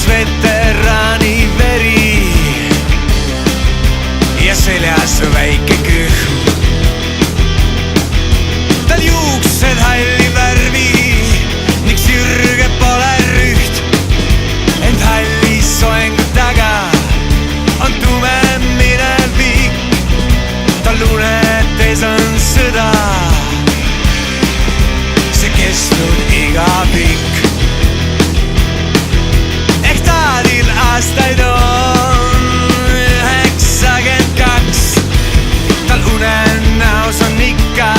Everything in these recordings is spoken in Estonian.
veterani veri ja seljas väike kõhm. Tal juuksed halli värvi ning sirge pole rüht, ent halli soengu taga on tume minevik. Tal unetes on sõda, see kestnud igavik. Ehk taadil aastaid on 92. Tal unenäos on ikka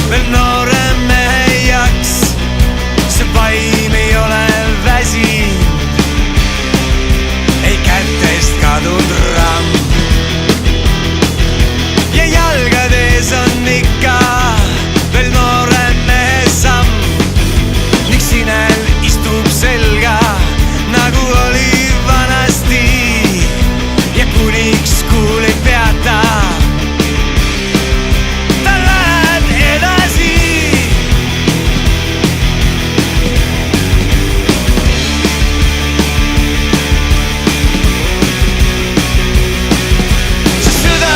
veel noorem mehe jaks. See vaim ei ole väsinud, ei kätest kadunud ramm. Ja jalgades on ikka veel noorem mehe samm. Ning sinel istub selga nagu oli vanasti ja kuniks kuul ei peata. Ta läheb edasi. See sõda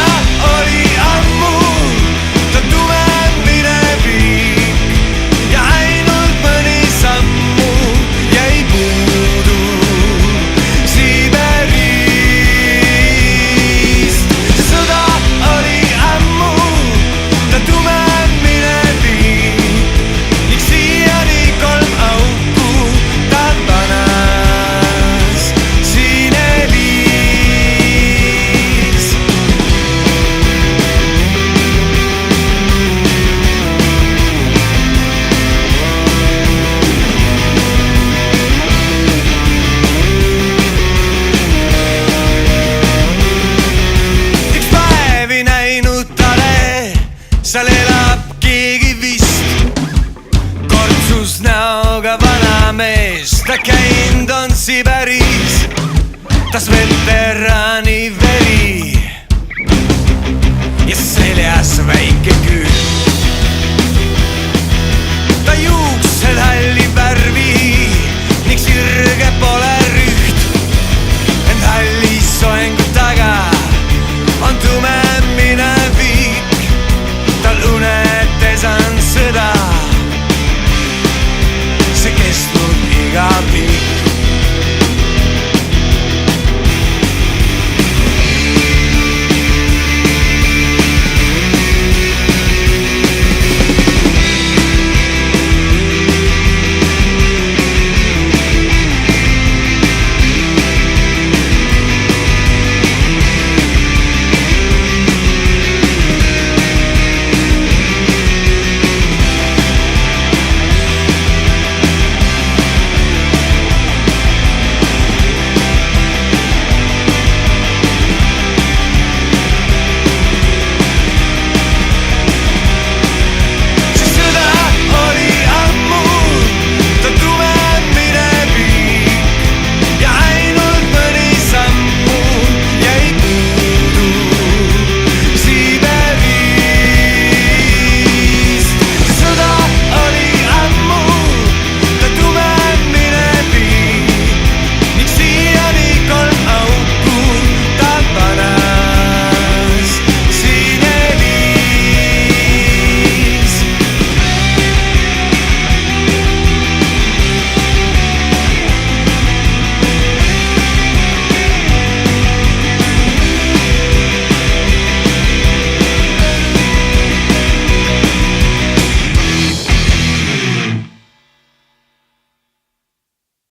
oli ammu, ta tume minevik ja ainult mõni sammu jäi puudu Siberist. See sõda oli ammu, ta tume minevik ning siiani 3 auku tal vanas siin elis. Üks päev ei näinud tale, seal elab keegi vist. Kortsus näoga vanamees, ta käinud on Siberis, tas veterani